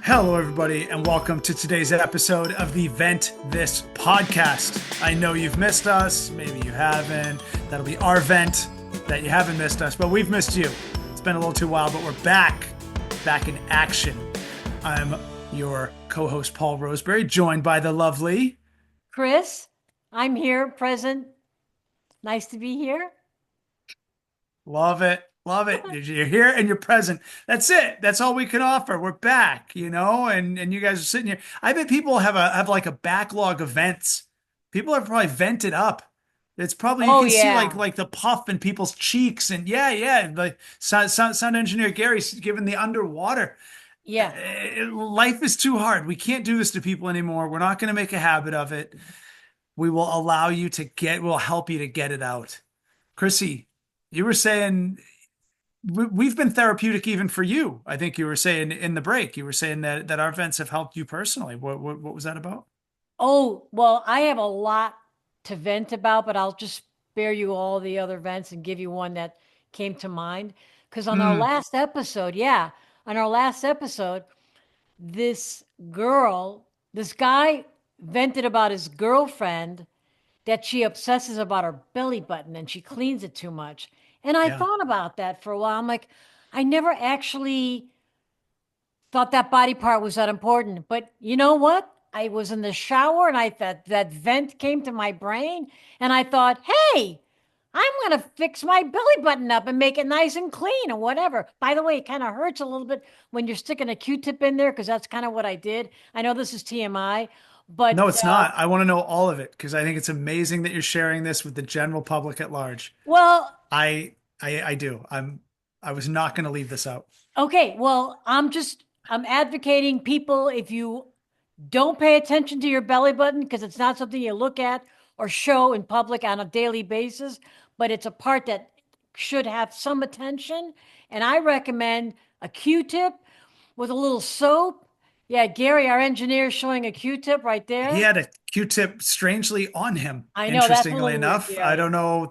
Hello, everybody, and welcome to today's episode of the Ventthis podcast. I know you've missed us. Maybe you haven't. That'll be our vent that you haven't missed us, but we've missed you. It's been a little too while, but we're back in action. I'm your co-host, Paul Roseberry, joined by the lovely Chris. I'm here, present. Nice to be here. Love it. Love it. You're here and you're present. That's it. That's all we can offer. We're back, and you guys are sitting here. I bet people have like a backlog of vents. People are probably vented up. It's probably you Oh can see like yeah. like the puff in people's cheeks and yeah. Like sound engineer Gary's giving the underwater. Yeah. Life is too hard. We can't do this to people anymore. We're not going to make a habit of it. We will allow you to we'll help you to get it out. Chrissy, you were saying we've been therapeutic even for you. I think you were saying in the break, you were saying that our events have helped you personally. What was that about? Oh, well, I have a lot to vent about, but I'll just spare you all the other vents and give you one that came to mind. Because on our Mm, last episode, this this guy vented about his girlfriend that she obsesses about her belly button and she cleans it too much. And I yeah. thought about that for a while. I'm like, I never actually thought that body part was that important. But you know what? I was in the shower and I thought that vent came to my brain and I thought, hey, I'm going to fix my belly button up and make it nice and clean or whatever. By the way, it kind of hurts a little bit when you're sticking a Q-tip in there because that's kind of what I did. I know this is TMI, No, but it's not. I want to know all of it because I think it's amazing that you're sharing this with the general public at large. well, I do. I was not going to leave this out. okay. Well, I'm advocating people if you don't pay attention to your belly button because it's not something you look at or show in public on a daily basis, but it's a part that should have some attention. And I recommend a Q-tip with a little soap. Yeah, Gary, our engineer, is showing a Q-tip right He there. had a Q-tip strangely on him, I know that's a interestingly little weird, enough. I Gary. don't know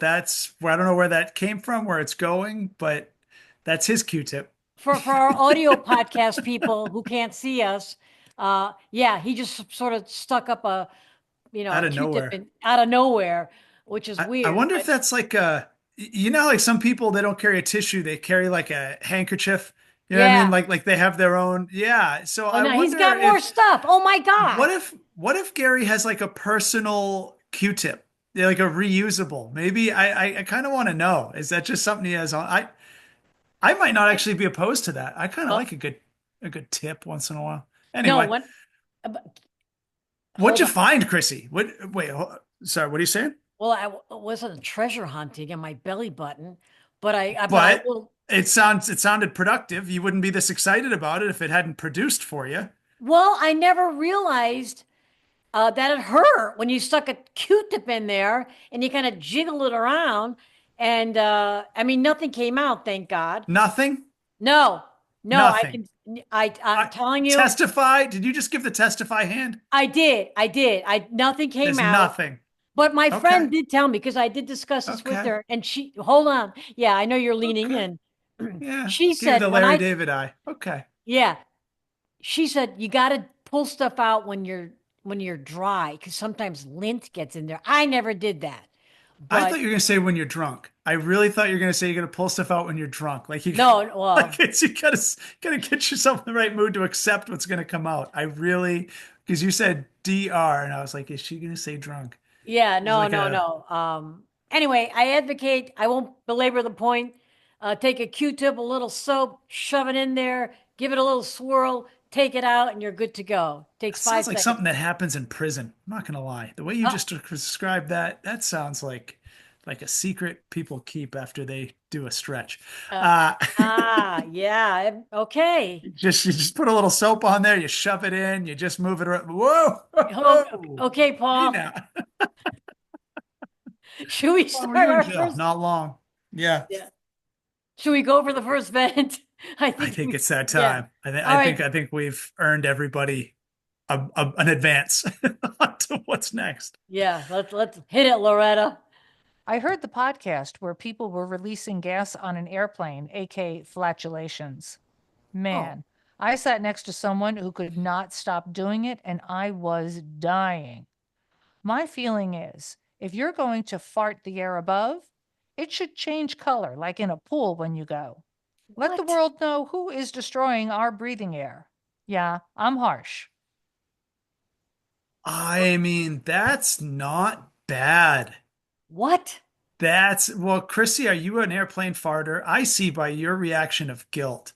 I don't know where that came from, where it's going, but that's his Q-tip For our audio podcast people who can't see us, yeah, he just sort of stuck up a out of Q-tip nowhere. out of nowhere, which is I weird. wonder if But that's like like some people they don't carry a tissue, they carry like a handkerchief. You know what I mean? yeah. Like they have their own. Yeah. So Oh I no, he's wonder got more if stuff. Oh my God. what if Gary has like a personal Q-tip, yeah, like a reusable? Maybe I kind of want to know. Is that just something he has on? I might not actually be opposed to that. I kind of Oh like a good tip once in a while. no, Anyway, when what'd hold you on. find, Chrissy? Sorry, what are you saying? Well, wasn't treasure hunting in my belly button, but I But will. it sounded productive. You wouldn't be this excited about it if it hadn't produced for you. Well, I never realized that it hurt when you stuck a Q-tip in there and you kind of jiggle it around, and I mean nothing came out, thank God. Nothing. No, no, I Nothing. can. I'm I telling you, testify. Did you just give the testify hand? I did. I Nothing came There's out. nothing. But my Okay. friend did tell me because I did discuss this with Okay. her, and hold on. Yeah, I know you're leaning Okay. in. Yeah. She Give you said, the Larry David eye. Okay. yeah, she said, you got to pull stuff out when you're dry because sometimes lint gets in there. I never did that. I But thought you were gonna say when you're drunk. I really thought you were gonna say you're gonna pull stuff out when you're drunk. Like you, no, like well, it's you gotta get yourself in the right mood to accept what's gonna come out. I really, because you said DR, and I was like, is she gonna say drunk? yeah, It's no, like no, a no. Anyway, I advocate, I won't belabor the point. Take a Q-tip, a little soap, shove it in there, give it a little swirl, take it out, and you're good to go. Takes that five sounds like seconds. something that happens in prison. I'm not gonna lie. The way you Uh, just described that, that sounds like a secret people keep after they do a stretch. uh, Uh, yeah, okay. you just put a little soap on there, you shove it in, you just move it around. Whoa, Oh, whoa. okay, Hey Paul. now. Should we How long were start you in our jail? first? Not long. Yeah, Yeah. Should we go for the first vent? I I think think we, it's that yeah. time. I, th All I think right. I think we've earned everybody an advance to what's next. Yeah, let's hit it, Loretta. I heard the podcast where people were releasing gas on an airplane, aka flatulations. Oh, Man, I sat next to someone who could not stop doing it, and I was dying. My feeling is if you're going to fart the air above, it should change color, like in a pool when you go. Let the What? world know who is destroying our breathing air. Yeah, I'm harsh. I mean, that's not bad. What? Well, Chrissy, are you an airplane farter? I see by your reaction of guilt.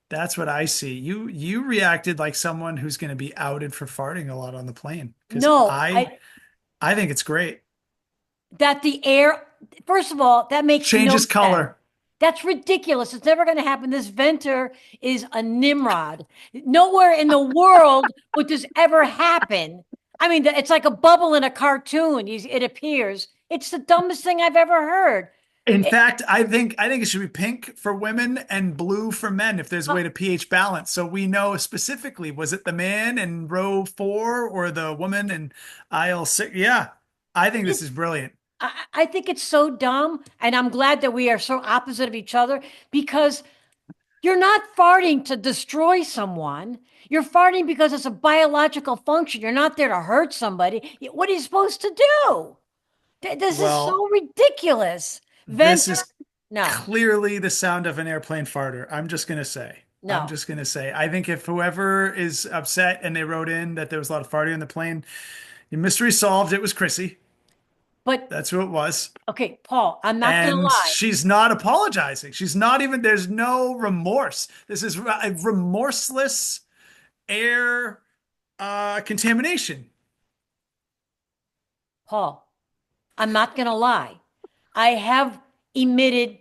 That's what I see. You reacted like someone who's going to be outed for farting a lot on the plane because No, I think it's great. that the air, first of all, that makes no Changes sense. color. That's ridiculous. It's never going to happen. This Venter is a Nimrod. Nowhere in the world would this ever happen. I mean, it's like a bubble in a cartoon. It appears. It's the dumbest thing I've ever heard. In It, fact, I think it should be pink for women and blue for men if there's a uh, way to pH balance. So we know specifically, was it the man in row 4 or the woman in aisle 6? Yeah, I think this it, is brilliant. I think it's so dumb. And I'm glad that we are so opposite of each other because you're not farting to destroy someone. You're farting because it's a biological function. You're not there to hurt somebody. What are you supposed to do? This is Well, so ridiculous. this Venter, is no, clearly the sound of an airplane farter. I'm just gonna say. I'm no. just gonna say. I think if whoever is upset and they wrote in that there was a lot of farting on the plane, the mystery solved. It was Chrissy. But That's who it was. okay, Paul, I'm not going to And lie. she's not apologizing. She's not even, there's no remorse. This is a remorseless air contamination. Paul, I'm not going to lie. I have emitted,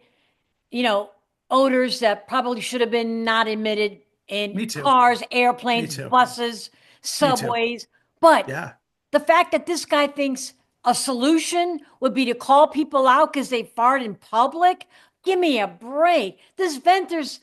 you know, odors that probably should have been not emitted in Me too. cars, Me airplanes, too. buses, Me too. subways. But Yeah. the fact that this guy thinks a solution would be to call people out because they fart in public, give me a break. This Venter's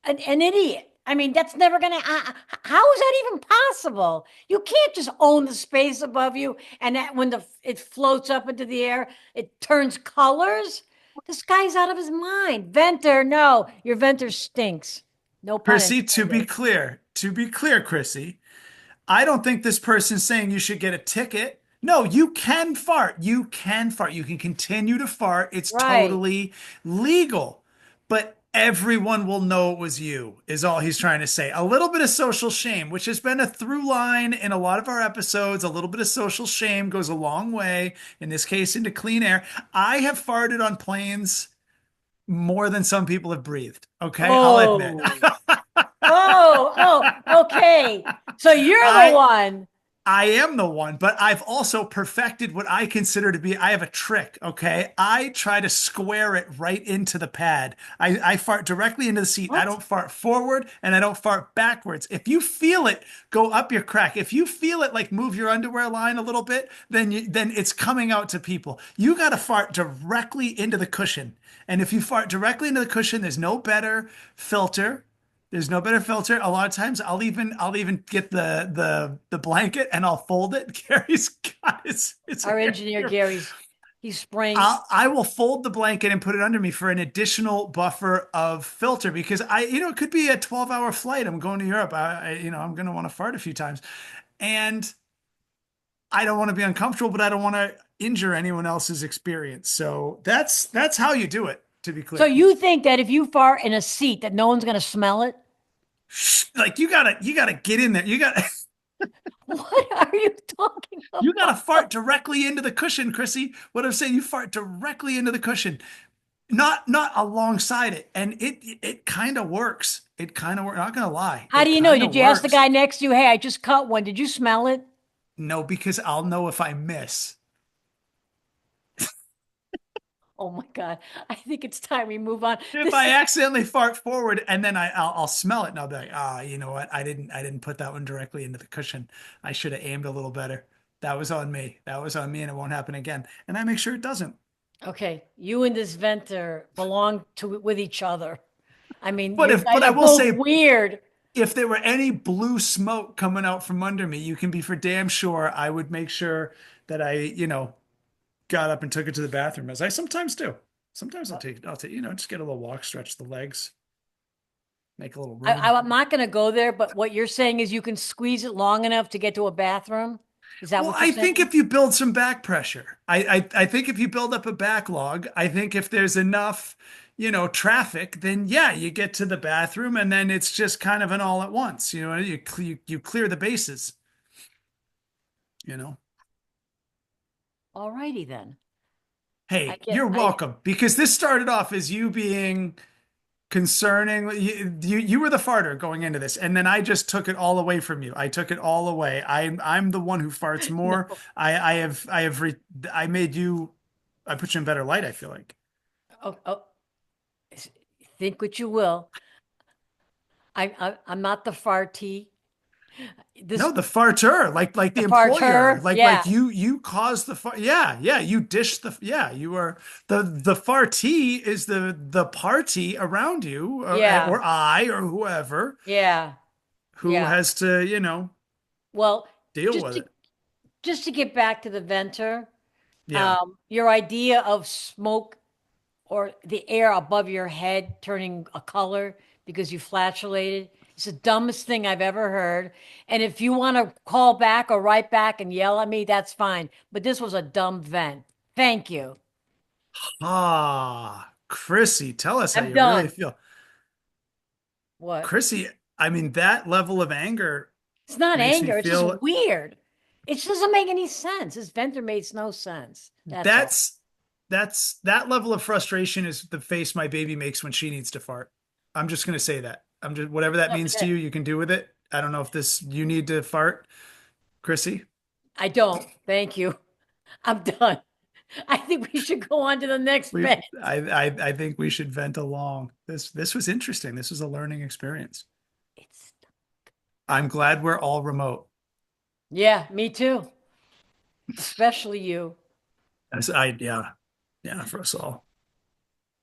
an idiot. I mean, that's never going to, how is that even possible? You can't just own the space above you and that when it floats up into the air, it turns colors. This guy's out of his mind. Venter, no, your Venter stinks. No pun Chrissy, intended. to be clear, Chrissy, I don't think this person's saying you should get a ticket. No, you can fart. You can fart. You can continue to fart. It's Right. totally legal. But everyone will know it was you, is all he's trying to say. A little bit of social shame, which has been a through line in a lot of our episodes. A little bit of social shame goes a long way, in this case, into clean air. I have farted on planes more than some people have breathed. Okay, I'll admit. Oh, okay. So you're the I one. I am the one, but I've also perfected what I consider to be, I have a trick, okay? I try to square it right into the pad. I fart directly into the seat. I What? don't fart forward and I don't fart backwards. If you feel it go up your crack, if you feel it like move your underwear line a little bit, then it's coming out to people. You got to fart directly into the cushion. And if you fart directly into the cushion, there's no better filter. There's no better filter. A lot of times I'll even get the blanket and I'll fold it. Gary's got his Our hair engineer here. Gary's he's spraying. I will fold the blanket and put it under me for an additional buffer of filter because it could be a 12-hour flight. I'm going to Europe. I'm going to want to fart a few times. And I don't want to be uncomfortable, but I don't want to injure anyone else's experience. So that's how you do it, to be So clear. you think that if you fart in a seat that no one's going to smell it? Like you gotta get in there. What are you talking You got to about? fart directly into the cushion, Chrissy. What I'm saying, you fart directly into the cushion, not alongside it, and it kind of works. It kind of works. Not gonna lie, How do it you know? kind of Did you ask the works. guy next to you, hey, I just cut one. Did you smell it? No, because I'll know if I miss. Oh my God. I think it's time we move on. If This I is accidentally fart forward and then I'll smell it and I'll be like, you know what? I didn't put that one directly into the cushion. I should have aimed a little better. That was on me. That was on me, and it won't happen again. And I make sure it doesn't. okay. You and this Venter belong to with each other. I mean, But you if guys but I are will both say, weird. if there were any blue smoke coming out from under me, you can be for damn sure I would make sure that I got up and took it to the bathroom, as I sometimes do. Sometimes I'll take, just get a little walk, stretch the legs. make a little room. I'm not going to go there, but what you're saying is you can squeeze it long enough to get to a bathroom. Is that Well, what you're I think saying? if you build some back pressure, I think if you build up a backlog, I think if there's enough, traffic, then yeah, you get to the bathroom and then it's just kind of an all at once. You clear the bases, you know. All righty then. I Hey, get, you're I, welcome because this started off as you being concerning. You were the farter going into this, and then I just took it all away from you. I took it all away. I'm the one who farts more. no. I made you. I put you in better light, I feel like. Oh, oh, s- think what you will. I'm not the farty. No, This, the farter, like the the employer, farter. like Yeah. you caused the fart. Yeah, yeah, you dish the yeah, you are the fartee is the party around you Yeah. or I or whoever Yeah. who Yeah. has to, Well, deal just with to, it. just to get back to the venter, Yeah. your idea of smoke or the air above your head turning a color because you flatulated. It's the dumbest thing I've ever heard. And if you want to call back or write back and yell at me, that's fine. But this was a dumb vent. Thank you. Ah, Chrissy, tell us how I'm you really done. feel. What? Chrissy, I mean, that level of anger It's not makes me anger. It's just feel weird. It doesn't make any sense. This venter makes no sense. That's all. that's that level of frustration is the face my baby makes when she needs to fart. I'm just gonna say that. I'm just whatever that means to you, you can do with it. I don't know if this you need to fart, Chrissy. I don't. Thank you. I'm done. I think we should go on to the next We vent. I think we should vent along. This was interesting. This was a learning experience. It's I'm glad we're all remote. Yeah, me too. Especially you. As I yeah, yeah, for us all.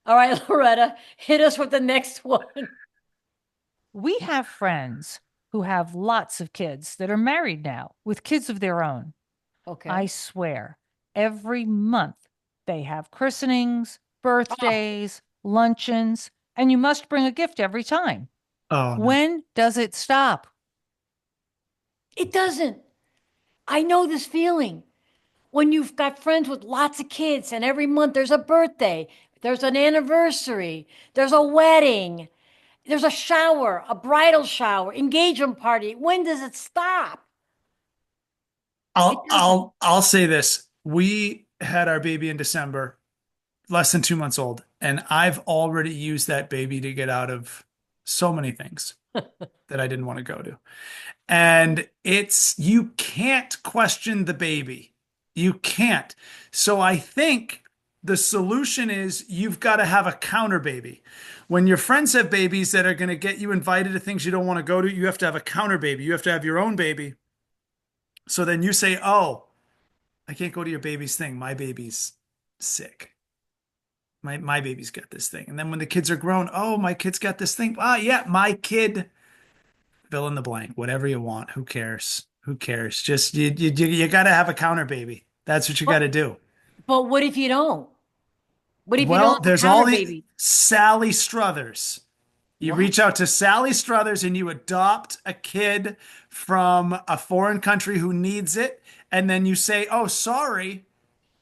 All right, Loretta, hit us with the next one. We have friends who have lots of kids that are married now with kids of their own. I Okay. swear, every month they have christenings, Oh, birthdays, luncheons, and you must bring a gift every time. Oh no. When does it stop? it doesn't. I know this feeling. When you've got friends with lots of kids and every month there's a birthday, there's an anniversary, there's a wedding, there's a shower, a bridal shower, engagement party. When does it stop? It doesn't. I'll say this. We had our baby in December, less than 2 months old, and I've already used that baby to get out of so many things that I didn't want to go to. And you can't question the baby. You can't. So I think the solution is you've got to have a counter baby. When your friends have babies that are going to get you invited to things you don't want to go to, you have to have a counter baby. You have to have your own baby. So then you say, "Oh, I can't go to your baby's thing. My baby's sick. My baby's got this thing." And then when the kids are grown, "Oh, my kid's got this thing. Ah, yeah, my kid." Fill in the blank, whatever you want. Who cares? Who cares? Just you got to have a counter baby. That's what you got But to do. but what if you don't? What if you don't Well, have a there's counter all the baby? Sally Struthers. You What? reach out to Sally Struthers and you adopt a kid from a foreign country who needs it. And then you say, "Oh, sorry,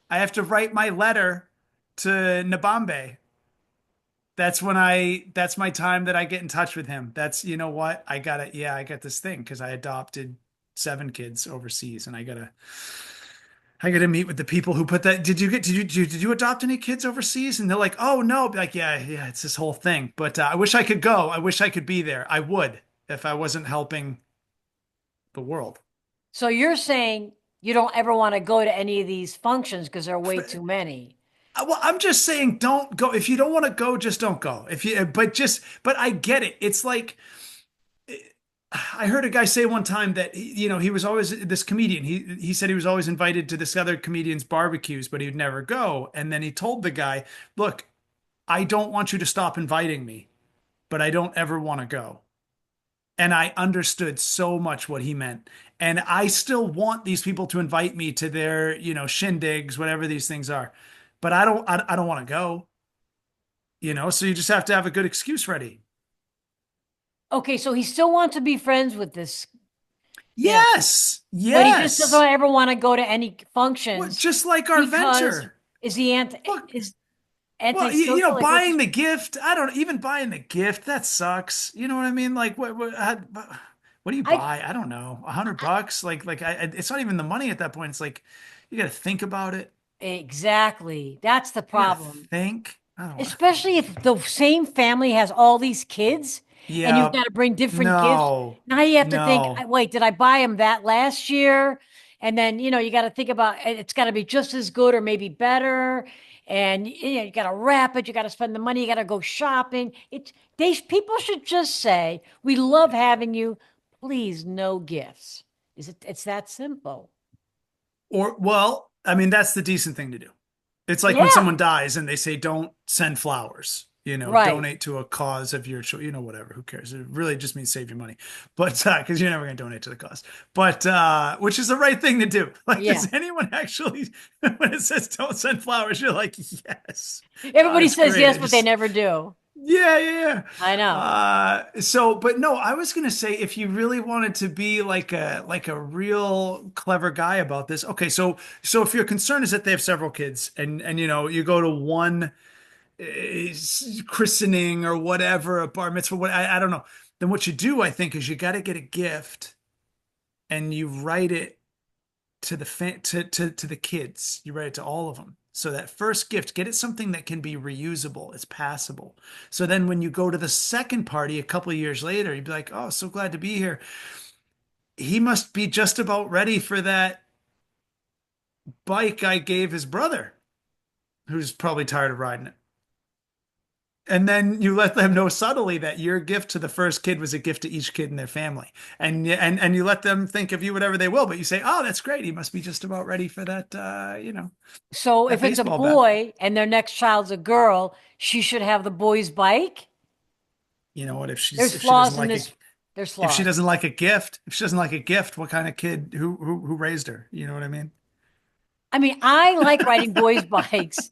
I have to write my letter to Nabambe." That's my time that I get in touch with him. That's, you know what? I got this thing because I adopted 7 kids overseas and I gotta meet with the people who put that. Did you adopt any kids overseas? And they're like, "Oh no." Be like, yeah, yeah, it's this whole thing. But I wish I could go. I wish I could be there. I would if I wasn't helping the world. So you're saying you don't ever want to go to any of these functions because there are way too many. Well, I'm just saying, don't go. If you don't want to go, just don't go. But I get it. It's like, I heard a guy say one time that he was always this comedian. He said he was always invited to this other comedian's barbecues, but he'd never go. And then he told the guy, "Look, I don't want you to stop inviting me, but I don't ever want to go." And I understood so much what he meant. And I still want these people to invite me to their, shindigs, whatever these things are. But I don't want to go, So you just have to have a good excuse ready. Okay, so he still wants to be friends with this, you know, Yes, but he just doesn't yes. ever want to go to any What, functions just like our because venture. is he anti Look, is well, antisocial? Like what's buying his, the gift. I don't even buying the gift. That sucks. You know what I mean? Like, what do you I buy? I don't know. $100? It's not even the money at that point. It's like you got to think about it. exactly. That's the You got to problem. think. I don't want to think. Especially if the same family has all these kids and you've Yeah. got to bring different gifts. No. Now you have to think, No. wait, did I buy him that last year? And then, you got to think about it's got to be just as good or maybe better. And you got to wrap it, you got to spend the money, you got to go shopping. People should just say, "We love having you. Please, no gifts." It's that simple. Or, well, I mean, that's the decent thing to do. It's like when Yeah, someone dies and they say, don't send flowers, right. donate to a cause of your choice, whatever, who cares? It really just means save your money. But, because you're never going to donate to the cause, but, which is the right thing to do. Like, Yeah. does anyone actually, when it says don't send flowers, you're like, yes, Everybody it's says great. yes, but they never do. Yeah, yeah, yeah. I know. But no, I was gonna say if you really wanted to be like a real clever guy about this, okay, so if your concern is that they have several kids and you go to one christening or whatever, a bar mitzvah, I don't know, then what you do, I think, is you got to get a gift and you write it to to the kids. You write it to all of them. So that first gift, get it something that can be reusable, it's passable. So then when you go to the second party a couple of years later, you'd be like, "Oh, so glad to be here." He must be just about ready for that bike I gave his brother, who's probably tired of riding it. And then you let them know subtly that your gift to the first kid was a gift to each kid in their family. And you let them think of you whatever they will, but you say, "Oh, that's great. He must be just about ready for that So that if it's a baseball bat." boy and their next child's a girl, she should have the boy's bike. You know what? There's If she doesn't flaws in like this. There's if she flaws. doesn't like a gift, if she doesn't like a gift, what kind of kid who raised her? You know what I mean? I mean, I like riding boys' bikes,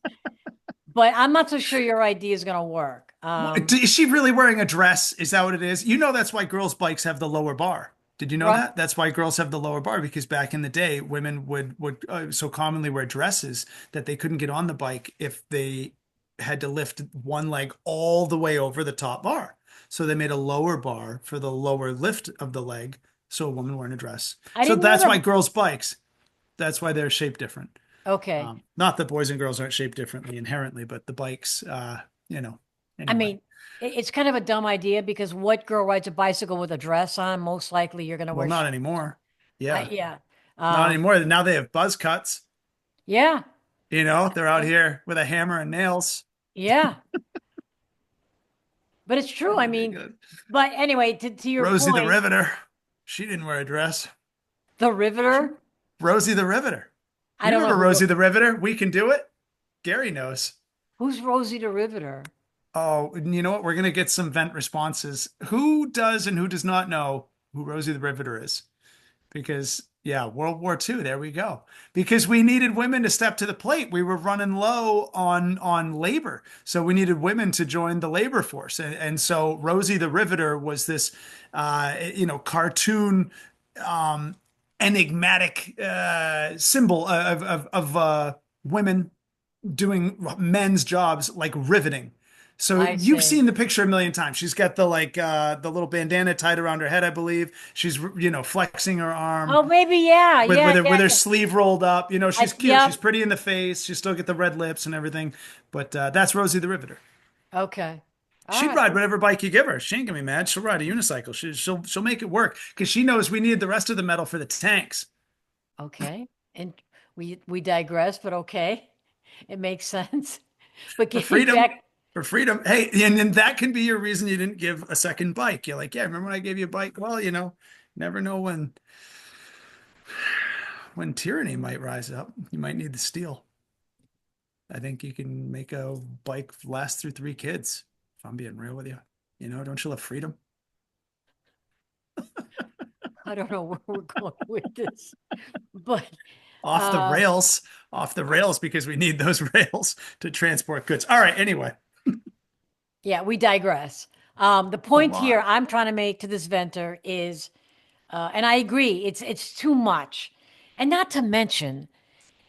but I'm not so sure your idea is going to work. Is she really wearing a dress? Is that what it is? That's why girls' bikes have the lower bar. Did you know Right. that? That's why girls have the lower bar because back in the day, women would so commonly wear dresses that they couldn't get on the bike if they had to lift one leg all the way over the top bar. So they made a lower bar for the lower lift of the leg, so a woman wearing a dress. I So didn't know that's why that. girls' bikes. That's why they're shaped different. Okay. Not that boys and girls aren't shaped differently inherently, but the bikes, you know, I anyway. mean, it's kind of a dumb idea because what girl rides a bicycle with a dress on? Most likely you're going to Well, wear. not anymore. Yeah, Yeah. not Um, anymore. Now they have buzz cuts. yeah. They're out here with a hammer and nails. Yeah. But it's true. I Very mean, good. but anyway, to your Rosie the point, Riveter. She didn't wear a dress. the Riveter. Rosie the Riveter. I You don't know remember Rosie the Riveter? We can do it. Gary knows. who's Rosie the Riveter. Oh, and you know what? We're gonna get some vent responses. Who does and who does not know who Rosie the Riveter is? Because yeah, World War II, there we go. Because we needed women to step to the plate. We were running low on labor. So we needed women to join the labor force. And so Rosie the Riveter was this cartoon um enigmatic symbol of women doing men's jobs like riveting. So I you've see. seen the picture a million times. She's got the little bandana tied around her head, I believe. She's flexing her arm Oh, maybe yeah, with yeah, with yeah, her yeah. sleeve rolled up. She's cute. She's Yep. pretty in the face. She still get the red lips and everything. But that's Rosie the Riveter. Okay. All She'd right. ride whatever bike you give her. She ain't gonna be mad. She'll ride a unicycle. She'll make it work because she knows we need the rest of the metal for the tanks. Okay. And we digress, but okay. It makes sense. But For getting freedom. back, For freedom. Hey, and that can be your reason you didn't give a second bike. You're like, yeah, remember when I gave you a bike? Well, never know when tyranny might rise up. You might need the steel. I think you can make a bike last through 3 kids, if I'm being real with you. Don't you love freedom? I don't know where we're going with this, but Off the uh rails, off the rails, because we need those rails to transport goods. All right, anyway. yeah, we digress. The A point here lot. I'm trying to make to this venter is, and I agree, it's too much. And not to mention,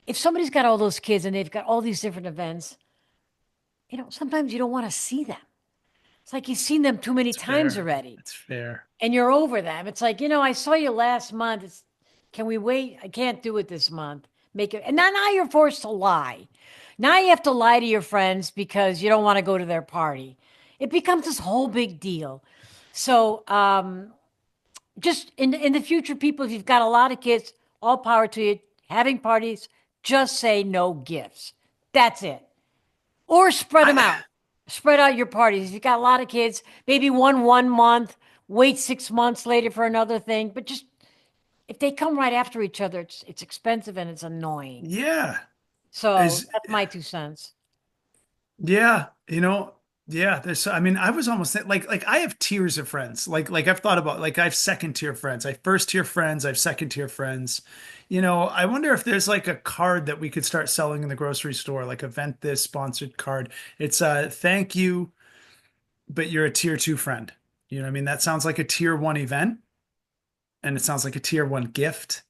if somebody's got all those kids and they've got all these different events, sometimes you don't want to see them. It's like you've seen them too many It's times fair. already It's fair. and you're over them. It's like, I saw you last month. Can we wait? I can't do it this month. Make it. And now you're forced to lie. Now you have to lie to your friends because you don't want to go to their party. It becomes this whole big deal. So, just in the future, people, if you've got a lot of kids, all power to you. Having parties, just say no gifts. That's it. Or spread them I out. Spread out your parties. If you've got a lot of kids, maybe one month, wait 6 months later for another thing. But just if they come right after each other, it's expensive and it's annoying. yeah. So Is that's my 2 cents. Yeah, yeah, there's I mean, I was almost like I have tiers of friends. Like I've thought about like I have second tier friends. I have first tier friends, I have second tier friends. I wonder if there's like a card that we could start selling in the grocery store, like a Ventthis sponsored card. It's thank you, but you're a tier 2 friend. You know what I mean? That sounds like a tier 1 event and it sounds like a tier 1 gift.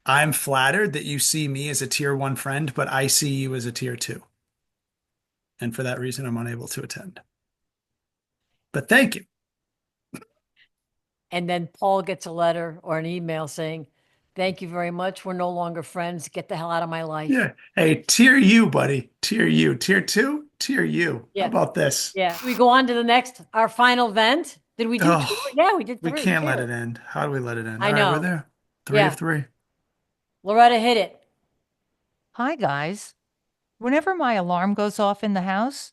I'm flattered that you see me as a tier 1 friend, but I see you as a tier 2. And for that reason, I'm unable to attend. But thank you. And then Paul gets a letter or an email saying, "Thank you very much. We're no longer friends. Get the hell out of my life." Yeah. Hey, tier you, buddy. Tier you. Tier 2, tier you. How Yeah. about this? Yeah. We go on to our final vent. Did we do two? Oh, Yeah, we did we three. can't let Two. it end. How do we let it end? I All right, we're know. there. Three of Yeah. three. Loretta hit it. Hi, guys. Whenever my alarm goes off in the house,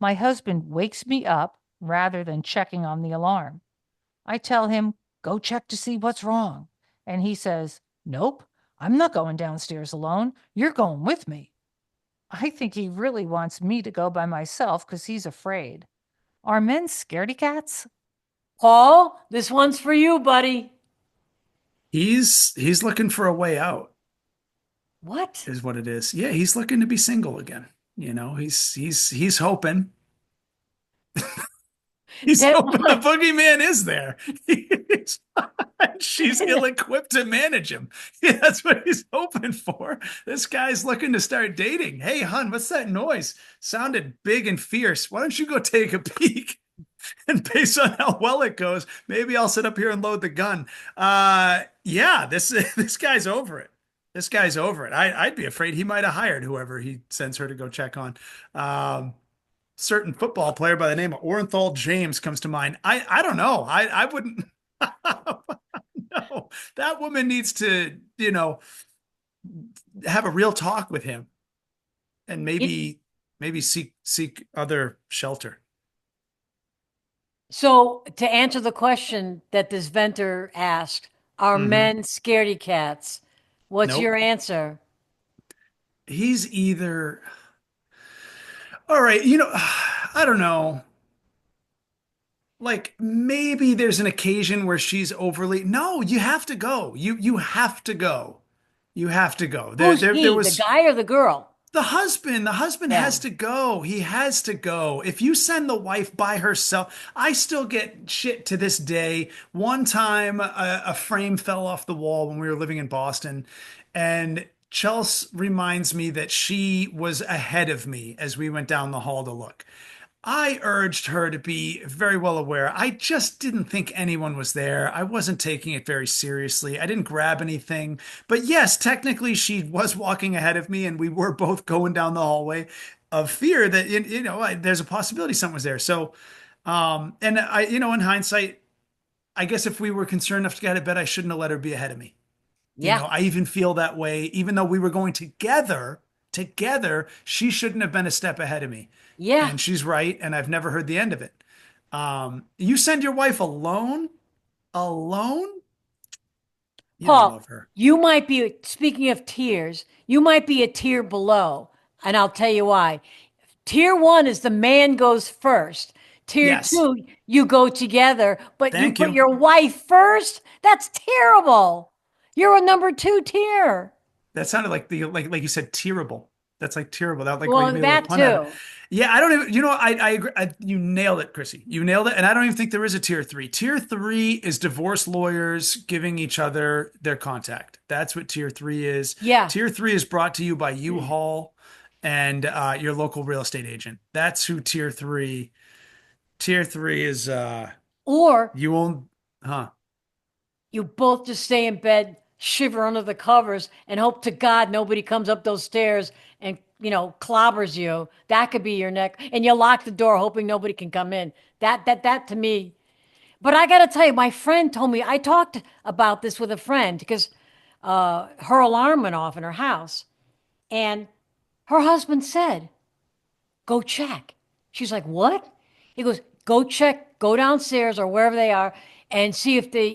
my husband wakes me up rather than checking on the alarm. I tell him, go check to see what's wrong. And he says, nope, I'm not going downstairs alone. You're going with me. I think he really wants me to go by myself because he's afraid. Are men scaredy cats? Paul, this one's for you, buddy. He's looking for a way out, What? is what it is. Yeah, he's looking to be single again. He's hoping. He's That hoping the boogeyman is there. She's ill-equipped to manage him. Yeah, that's what he's hoping for. This guy's looking to start dating. Hey, hun, what's that noise? Sounded big and fierce. Why don't you go take a peek? And based on how well it goes, maybe I'll sit up here and load the gun. Yeah, this guy's over it. This guy's over it. I'd be afraid he might have hired whoever he sends her to go check on. Certain football player by the name of Orenthal James comes to mind. I don't know. I wouldn't. No, that woman needs to, have a real talk with him and maybe seek other shelter. So, to answer the question that this venter asked, are Mhm. men scaredy cats? What's Nope. your answer? He's either all right, I don't know. Like maybe there's an occasion where she's overly. No, you have to go. You have to go. You have to go. Who's There he, the was guy or the girl? the husband Yeah. has to go. He has to go. If you send the wife by herself, I still get shit to this day. One time, a frame fell off the wall when we were living in Boston, and Chelsea reminds me that she was ahead of me as we went down the hall to look. I urged her to be very well aware. I just didn't think anyone was there. I wasn't taking it very seriously. I didn't grab anything. But yes, technically she was walking ahead of me and we were both going down the hallway of fear that, there's a possibility someone was there. So, and in hindsight, I guess if we were concerned enough to get out of bed, I shouldn't have let her be ahead of me. Yeah. I even feel that way, even though we were going together, she shouldn't have been a step ahead of me. Yeah. And she's right, and I've never heard the end of it. You send your wife alone? Alone? You don't Paul, love her. you might be, speaking of tiers, you might be a tier below. And I'll tell you why. Tier one is the man goes first. Tier Yes. two, you go together, but you Thank put you. your wife first? That's terrible. You're a number two tier. That sounded like the like you said, tearable. That's like terrible. That like made Well, a little that pun out of it. too. Yeah, I don't even, I agree. You nailed it, Chrissy. You nailed it. And I don't even think there is a tier three. Tier three is divorce lawyers giving each other their contact. That's what tier three is. Yeah. Tier three is brought to you by U-Haul and your local real estate agent. That's who tier three is Or you own, huh? you both just stay in bed, shiver under the covers, and hope to God nobody comes up those stairs and, clobbers you. That could be your neck. And you lock the door, hoping nobody can come in. That to me. But I got to tell you, my friend told me, I talked about this with a friend because her alarm went off in her house. And her husband said, go check. She's like, what? He goes, go check, go downstairs or wherever they are and see if they,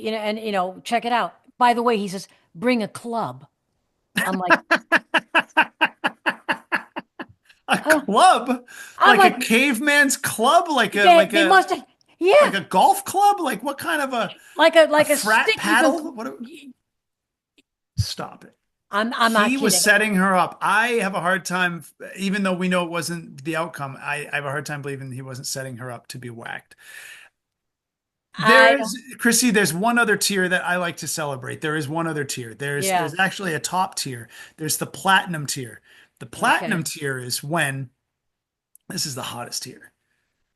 check it out. By the way, he says, bring a club. I'm like, A huh? club? I'm Like a like, caveman's club? Like a they must have, yeah, golf club? Like what kind of a like a frat stick you can. paddle? Stop it. I'm not He was kidding. setting her up. I have a hard time, even though we know it wasn't the outcome, I have a hard time believing he wasn't setting her up to be whacked. I Chrissy, there's one other tier that I like to celebrate. There is one other tier. yeah, There's actually a top tier. There's the platinum tier. The platinum okay. tier is when this is the hottest tier.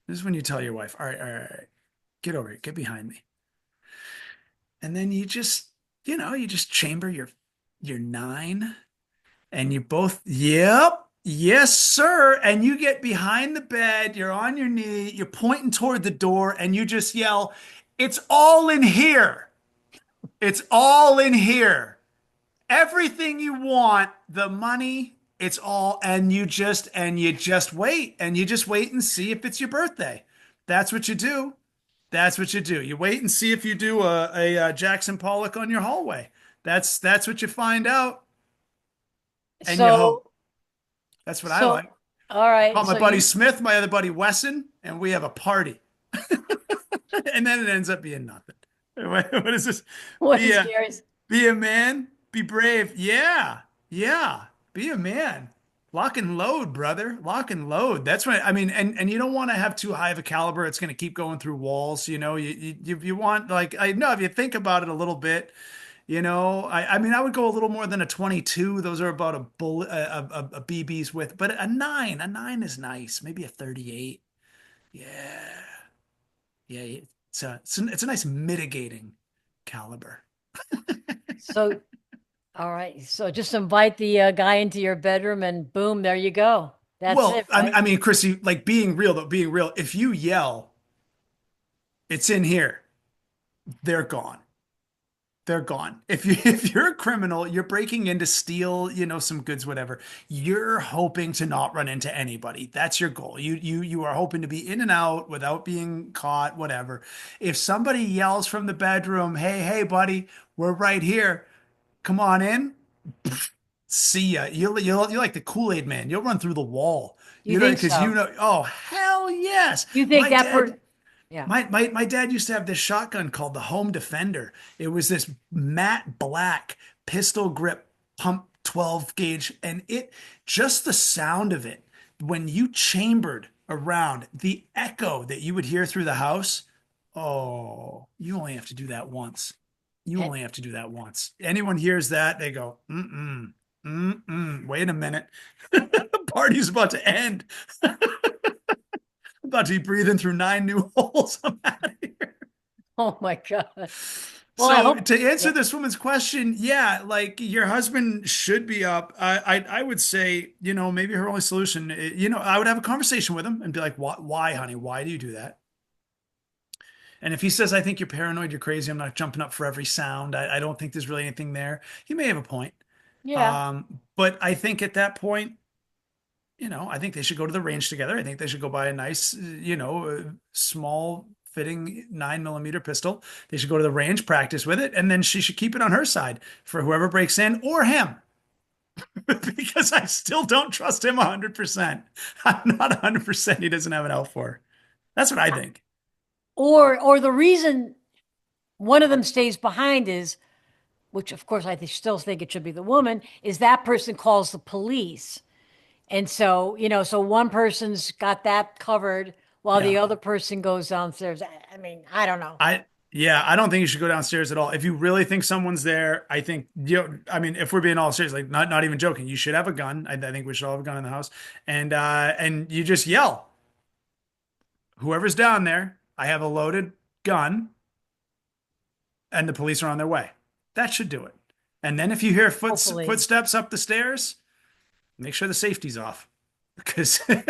This is when you tell your wife, all right, get over here, get behind me. And then you just chamber your nine and you both, yep, yes, sir. And you get behind the bed, you're on your knee, you're pointing toward the door, and you just yell, it's all in here. It's all in here. Everything you want, the money, it's all, and you just wait, and you just wait and see if it's your birthday. That's what you do. That's what you do. You wait and see if you do a Jackson Pollock on your hallway. That's what you find out, and you hope. So, That's what I so, like. all right. Call my So buddy you, Smith, my other buddy Wesson, and we have a party. And then it ends up being nothing. What is this? what Be is a Gary's? be a man, be brave. Yeah, yeah. Be a man. Lock and load, brother. Lock and load. That's what I mean. And you don't want to have too high of a caliber. It's going to keep going through walls. You want like I know if you think about it a little bit. I mean, I would go a little more than a 22. Those are about a bullet, a BB's width, but a nine is nice. Maybe a 38. Yeah, yeah. It's a nice mitigating caliber. So, all right. So just invite the guy into your bedroom and boom, there you go. That's Well, it, right? I mean, Chrissy, like being real though, being real. If you yell, it's in here. They're gone. They're gone. If you if you're a criminal, you're breaking in to steal, some goods, whatever. You're hoping to not run into anybody. That's your goal. You are hoping to be in and out without being caught, whatever. If somebody yells from the bedroom, "Hey, hey, buddy, we're right here. Come on in." See ya. You're like the Kool-Aid man. You'll run through the wall. You think Because so? oh hell yes. You think My that dad yeah. my dad used to have this shotgun called the Home Defender. It was this matte black pistol grip pump 12 gauge, and it just the sound of it when you chambered around the echo that you would hear through the house. Oh, you only have to do that once. You And, only have to do that once. Anyone hears that, they go, mm-mm, mm-mm. Wait a minute. The party's about to end. I'm about to be breathing through nine new holes. I'm out of here. oh my God. Well, I So hope, to answer yeah, this woman's question, yeah, like your husband should be up. I would say, maybe her only solution, I would have a conversation with him and be like, why, honey? Why do you do that? And if he says, I think you're paranoid, you're crazy, I'm not jumping up for every sound. I don't think there's really anything there. He may have a point. yeah. But I think at that point, I think they should go to the range together. I think they should go buy a nice, small fitting 9 millimeter pistol. They should go to the range, practice with it, and then she should keep it on her side for whoever breaks in or him. Because I still don't trust him 100%. I'm not 100% he doesn't have an L for. That's what I think. Or the reason one of them stays behind is, which of course still think it should be the woman, is that person calls the police. And so, so one person's got that covered while the Yeah. other person goes downstairs. I mean, I don't know. Yeah, I don't think you should go downstairs at all. If you really think someone's there, I think I mean, if we're being all serious, like not even joking, you should have a gun. I think we should all have a gun in the house, and you just yell, whoever's down there, I have a loaded gun, and the police are on their way. That should do it. And then if you hear Hopefully. footsteps up the stairs, make sure the safety's off, because And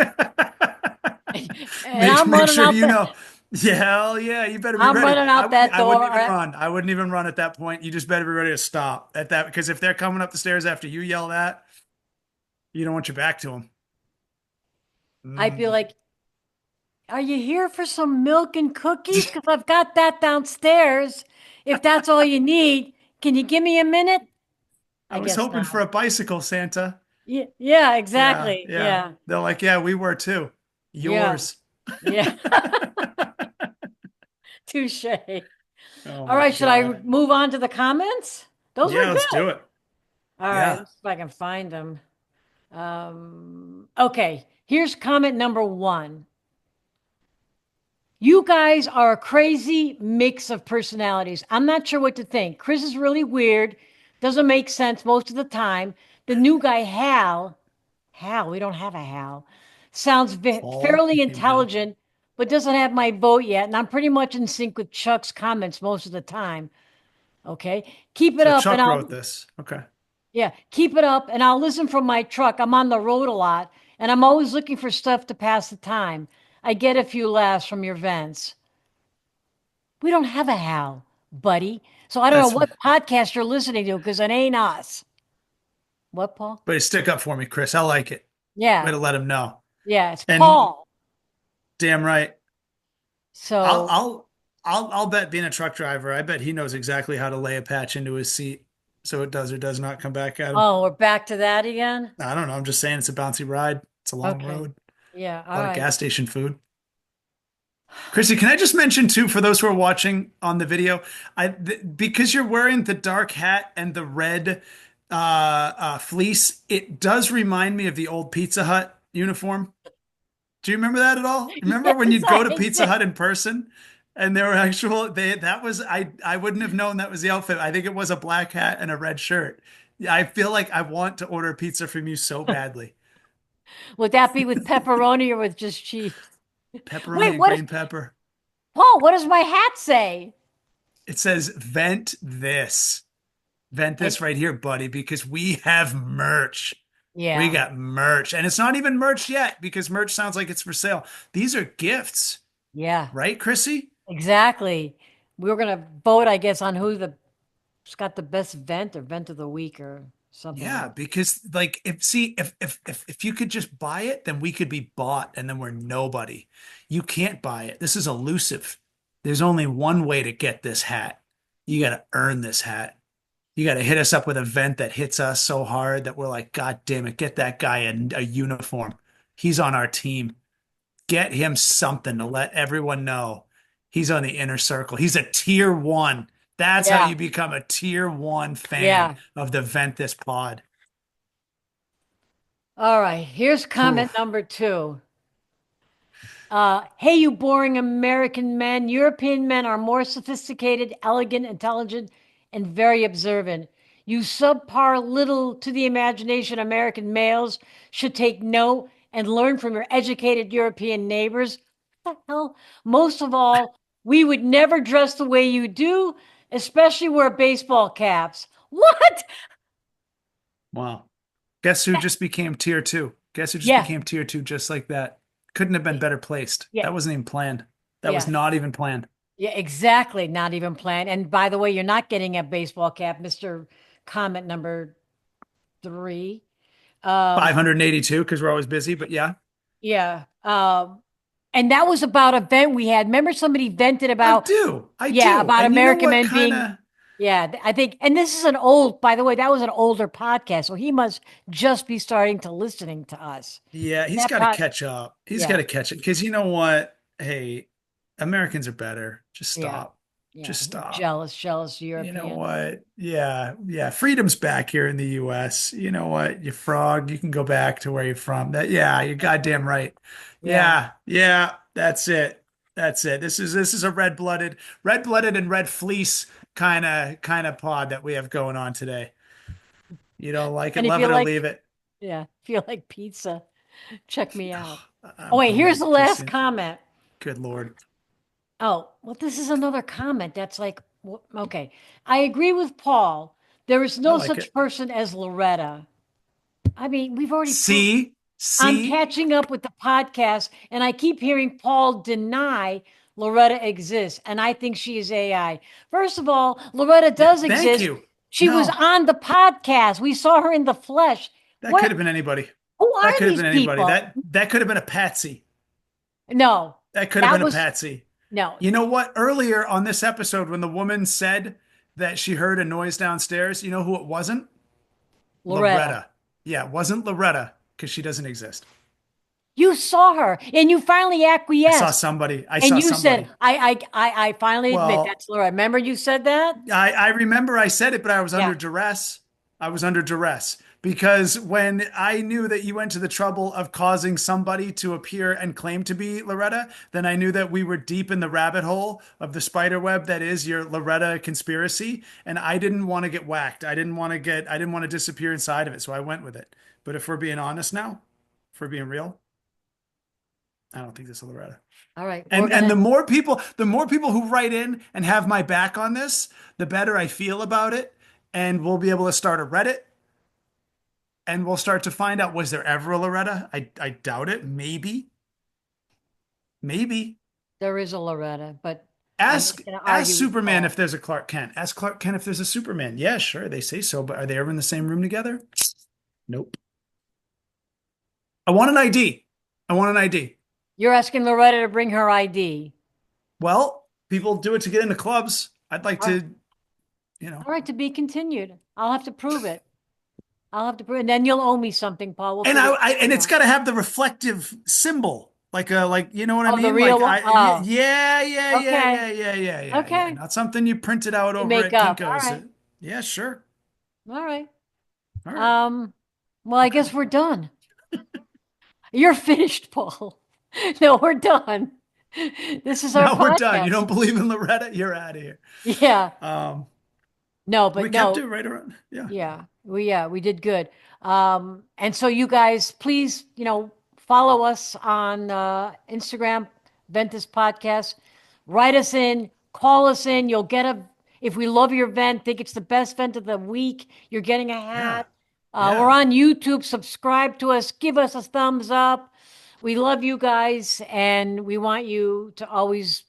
I'm make running sure out you that know. Yeah, hell yeah, you better be I'm ready. running out that I wouldn't door. even run. I wouldn't even run at that point. You just better be ready to stop at that, because if they're coming up the stairs after you yell that, you don't want your back to them. I'd be like, "Are you here for some milk and cookies? Because I've got that downstairs. If that's all you need, can you give me a minute?" I I was guess hoping not. for a bicycle, Santa. Yeah, yeah, Yeah, exactly. yeah. Yeah, They're like, yeah, we were too. yeah, Yours. yeah. Touche. Oh All my right, should I God. move on to the comments? Those were Yeah, let's do good. it. All right, Yeah. let's see if I can find them. Okay, here's comment number one. You guys are a crazy mix of personalities. I'm not sure what to think. Chris is really weird, doesn't make sense most of the time. The new guy, Hal, we don't have a Hal, sounds Paul fairly became Hal. intelligent, but doesn't have my vote yet. And I'm pretty much in sync with Chuck's comments most of the time. Okay, keep it So up, and Chuck I'll, wrote this. Okay. yeah, keep it up, and I'll listen from my truck. I'm on the road a lot, and I'm always looking for stuff to pass the time. I get a few laughs from your vents. We don't have a Hal, buddy. So I don't know That's what podcast you're listening to because it ain't us. What, Paul? But stick up for me, Chris. I like it. Way Yeah. to let him know. Yeah. It's And Paul. damn right. I'll So, I'll I'll bet, being a truck driver, I bet he knows exactly how to lay a patch into his seat so it does or does not come back at him. oh, we're back to that again. I don't know. I'm just saying it's a bouncy ride. It's a long Okay. road. Yeah. A All lot of right. gas station food. Chrissy, can I just mention too, for those who are watching on the video, because you're wearing the dark hat and the red fleece, it does remind me of the old Pizza Hut uniform. Do you remember that at all? Remember when Yes, you'd go to I Pizza did. Hut in person and they were actual, that was, I wouldn't have known that was the outfit. I think it was a black hat and a red shirt. Yeah, I feel like I want to order pizza from you so badly. Would that be with pepperoni or with just cheese? Pepperoni Wait, and green pepper. Paul, what does my hat say? It says vent this. Vent And this right here, buddy, because we have merch. We yeah. got merch. And it's not even merch yet because merch sounds like it's for sale. These are gifts, Yeah. right, Chrissy? Exactly. We were gonna vote, I guess, on who's got the best vent or vent of the week or something like Yeah, that. because like if you could just buy it, then we could be bought and then we're nobody. You can't buy it. This is elusive. There's only one way to get this hat. You got to earn this hat. You got to hit us up with a vent that hits us so hard that we're like, God damn it, get that guy a uniform. He's on our team. Get him something to let everyone know he's on the inner circle. He's a tier one. That's how Yeah. you become a tier one fan Yeah. of the Ventthis pod. All right. Here's comment Oof. number two. Hey, you boring American men. European men are more sophisticated, elegant, intelligent, and very observant. You subpar little to the imagination American males should take note and learn from your educated European neighbors. What the hell? Most of all, we would never dress the way you do, especially wear baseball caps. What? Wow. Guess who just became tier two? Guess who just Yeah, became tier two just like that? Couldn't have been better placed. yeah, That wasn't even planned. That was yeah. not even planned. Yeah, exactly. Not even planned. And by the way, you're not getting a baseball cap, Mr. Comment number three. Um, 582 because we're always busy, but yeah, yeah. And that was about a vent we had. Remember somebody vented I about, do. I yeah, do. about And you know American what men kind being, of, yeah, I think, and this is an old, by the way, that was an older podcast. So he must just be starting to listening to us. yeah, he's That got to pod, catch up. He's got yeah, to catch it because you know what? Hey, Americans are better. Just yeah, stop. Yeah, Just stop. jealous You know Europeans. what? Yeah. Freedom's back here in the US. You know what? You frog, you can go back to where you're from. Yeah, you're goddamn right. Yeah. Yeah, that's it. That's it. This is a red-blooded and red fleece kind of pod that we have going on today. You don't like it, And if love you it or like, leave it. yeah, if you like pizza, check me out. Oh, I'm wait, here's hungry. the Just last comment. good Lord. Oh, well, this is another comment that's like, okay. I agree with Paul. There is I no like such it. person as Loretta. I mean, we've already proved. See? I'm See? catching up with the podcast, and I keep hearing Paul deny Loretta exists, and I think she is AI. First of all, Loretta does Thank exist. you. She was No, on the podcast. We saw her in the flesh. that could What? have been anybody. Who That are could have these been anybody. people? That could have been a patsy. No, That could have that been a was patsy. no You know what? Earlier on this episode, when the woman said that she heard a noise downstairs, you know who it wasn't? Loretta. Loretta. Yeah, it wasn't Loretta because she doesn't exist. You saw her, and you finally I saw acquiesced, somebody. I and saw you said, somebody. "I finally admit Well, that's Loretta." Remember, you said that? I remember I said it, but I was Yeah. under duress. I was under duress because when I knew that you went to the trouble of causing somebody to appear and claim to be Loretta, then I knew that we were deep in the rabbit hole of the spider web that is your Loretta conspiracy, and I didn't want to get whacked. I didn't want to disappear inside of it, so I went with it. But if we're being honest now, if we're being real, I don't think this is Loretta. All right, we're And gonna. the more people who write in and have my back on this, the better I feel about it. And we'll be able to start a Reddit and we'll start to find out, was there ever a Loretta? I doubt it. Maybe. Maybe. There is a Loretta, but I'm Ask not going to ask argue with Superman Paul. if there's a Clark Kent. Ask Clark Kent if there's a Superman. Yeah, sure, they say so, but are they ever in the same room together? Nope. I want an ID. I want an ID. You're asking Loretta to bring her ID. Well, people do it to get into clubs. I'd like All right. to, you know. All right, to be continued. I'll have to prove it. I'll have to prove, and then you'll owe me something, Paul. We'll And figure and it it's out. got to have the reflective symbol, like you know what I Oh, the mean? real Like one? Oh, okay. Yeah. Okay. Not something you printed out You over make at up. All Kinko's. right. Yeah, sure. All right. All right. Well, I guess we're done. You're finished, Paul. No, we're done. This is our Now we're done. You podcast. don't believe in Loretta? You're out of here. Yeah. Um, No, we but kept no. it right around. Yeah. We did good. And so you guys, please, follow us on Instagram, Ventthis Podcast. Write us in, call us in. You'll get if we love your vent, think it's the best vent of the week, you're getting a hat. Yeah. We're on YouTube. Subscribe to us. Give us a thumbs up. We love you guys, and we want you to always,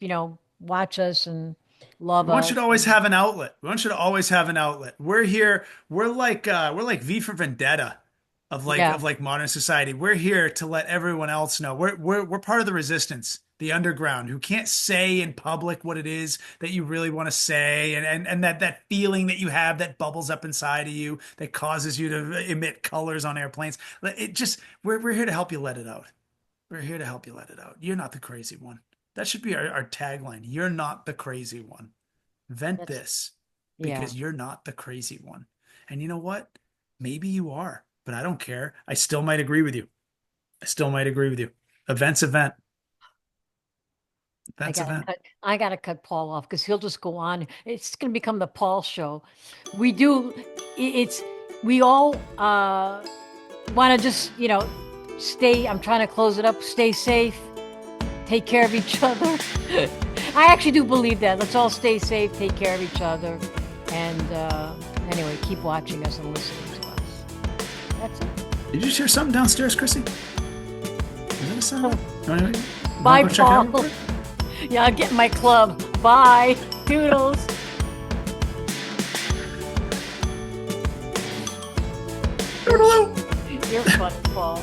watch us and love We want us. you to always have an outlet. We want you to always have an outlet. We're here. We're like V for Vendetta Yeah. of like modern society. We're here to let everyone else know. We're part of the resistance, the underground, who can't say in public what it is that you really want to say, and that feeling that you have that bubbles up inside of you that causes you to emit colors on airplanes. It just we're here to help you let it out. We're here to help you let it out. You're not the crazy one. That should be our tagline. You're not the crazy one. Vent That's- this Yeah. because you're not the crazy one. And you know what? Maybe you are, but I don't care. I still might agree with you. Event's event. Event's event. I gotta cut Paul off because he'll just go on. It's gonna become the Paul show. We do. We all want to just stay. I'm trying to close it up. Stay safe. Take care of each other. I actually do believe that. Let's all stay safe. Take care of each other. And anyway, keep watching us and listening to us. That's it. Did you just hear something downstairs, Chrissy? Is that a sound? Bye, go check it out? Paul. Yeah, I'll get in my club. Bye. Toodles. Toodaloo. You're funny, Paul.